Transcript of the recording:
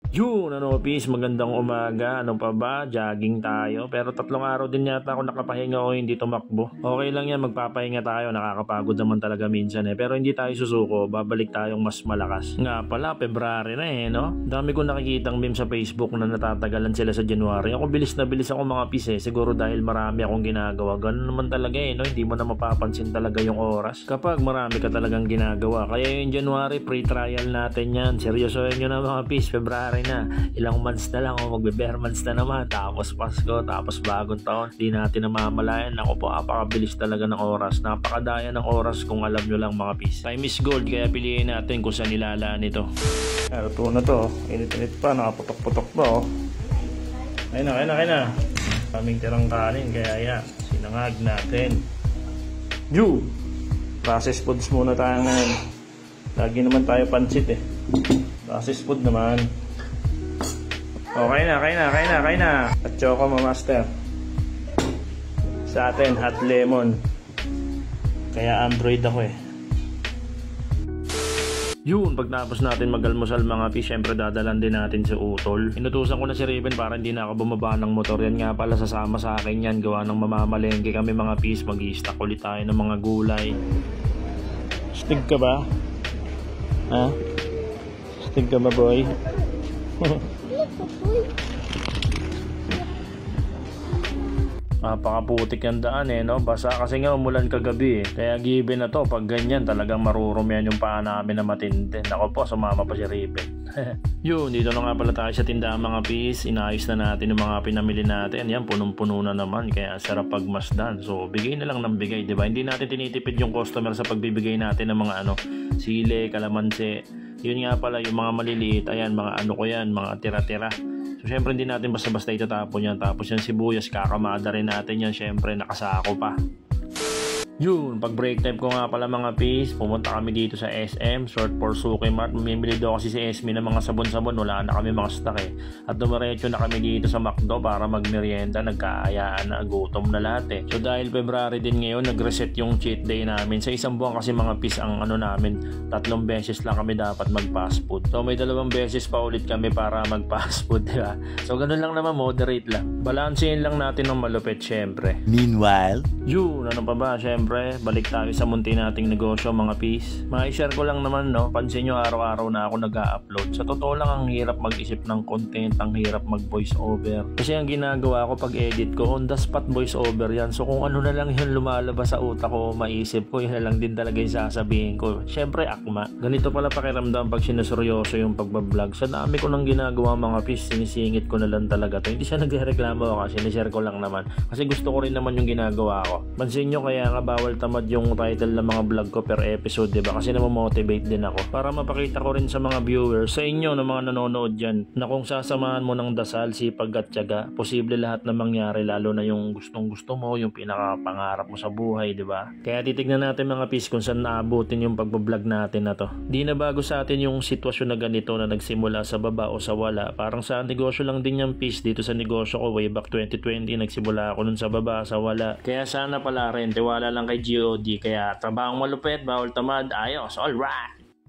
Yun, ano, peace, magandang umaga. Ano pa ba? Jogging tayo. Pero 3 araw din yata ako nakapahinga o hindi tumakbo. Okay lang yan, magpapahinga tayo. Nakakapagod naman talaga minsan eh. Pero hindi tayo susuko. Babalik tayong mas malakas. Nga pala, February na eh, no? Dami ko nakikitang meme sa Facebook na natatagalan sila sa January. Ako bilis na bilis ako mga peace eh. Siguro dahil marami akong ginagawa. Ganun naman talaga eh, no? Hindi mo na mapapansin talaga yung oras. Kapag marami ka talagang ginagawa. Kaya yung January, pre-trial natin yan. Seryosohin nyo na mga peace, February na. Ilang months na lang o magbe-bare months na naman, tapos Pasko, tapos bagong taon. Di natin namamalayan. Ako po, napakabilis talaga ng oras, napakadaya ng oras kung alam nyo lang mga peace. Time is gold, kaya piliin natin kung saan nilalaan ito. Ito na to, init-init pa, nakaputok-putok pa oh. Ayun na kaming tirang kanin, kaya yan, sinangag natin. Processed foods muna tayo ngayon. Lagi naman tayo pansit eh. Processed food naman. Okay na. At choco mo, master. Sa atin, hot lemon. Kaya Android ako eh. Yun, pagtapos natin mag-almusal mga peace, syempre dadalan din natin si Utol. Inutusan ko na si Raven para hindi na ako bumaba ng motor. Yan nga pala, sasama sa akin yan. Gawa ng mamamalengke kami mga peace. Mag-i-stack ulit tayo ng mga gulay. Stig ka ba? Ha? Stig ka ba, boy? Napakaputik yung daan eh, no? Basa kasi nga umulan kagabi eh. Kaya given na to, pag ganyan talagang marurumihan yung paa namin na matindi. Ako po, sumama pa si Raven. Yun, dito na nga pala tayo sa tindahan mga peace. Inayos na natin yung mga pinamili natin. Yan, punong-puno na naman. Kaya sarap pagmasdan. So, bigay na lang ng bigay, diba? Hindi natin tinitipid yung customer sa pagbibigay natin ng mga sili, kalamansi. Yun nga pala, yung mga maliliit. Ayan, mga ko yan, mga tira-tira. So, syempre hindi natin basta-basta itatapon yan. Tapos yung sibuyas, kakamada rin natin yan. Syempre, nakasako pa. Yun, pag break time ko nga pala mga peace, pumunta kami dito sa SM, short for Suki Mart. Mamimili daw kasi si Esme ng mga sabon-sabon, wala na kami mga stock eh. At dumiretso na kami dito sa McDo para magmerienda, nagkaayaan na, gutom na lahat eh. So dahil February din ngayon, nag-reset yung cheat day namin. Sa isang buwan kasi mga peace ang namin, 3 beses lang kami dapat mag-fast food. So may 2 beses pa ulit kami para mag-fast food, diba? So ganun lang naman, moderate lang. Balansehin lang natin ng malupit syempre. Meanwhile, yun, ano pa ba? Syempre, balik tayo sa munti nating negosyo mga peace. Ma-share ko lang naman, no? Pansin nyo, araw-araw na ako nag-a-upload. Sa totoo lang, ang hirap mag-isip ng content, ang hirap mag-voice over. Kasi ang ginagawa ko pag edit ko, on the spot voice over yan. So kung ano na lang yun lumalabas sa utak ko, maisip ko, yun na lang din talaga yung sasabihin ko. Syempre, akma. Ganito pala pakiramdam pag sinuseryoso yung pagbablog. Sa dami ko nang ginagawa mga peace, sinisingit ko na lang talaga to. Hindi siya nagreklamo ako kasi sinishare ko lang naman. Kasi gusto ko rin naman yung ginagawa ko. Pansin nyo, kaya nga bawal tamad yung title ng mga vlog ko per episode, diba? Kasi namomotivate din ako para mapakita ko rin sa mga viewers, sa inyo na mga nanonood dyan, na kung sasamahan mo ng dasal, sipag at tiyaga, posible lahat na mangyari, lalo na yung gustong gusto mo, yung pinakapangarap mo sa buhay, diba? Kaya titignan natin mga peace kung saan naabutin yung pagbablog natin na to. Di na bago sa atin yung sitwasyon na ganito na nagsimula sa baba o sa wala. Parang sa negosyo lang din yung peace. Dito sa negosyo ko way back 2020, nagsimula ako nun sa baba, sa wala. Kaya sana pala rin, tiwala lang kay GOD. Kaya trabahong malupit, bawal tamad, ayos, alright!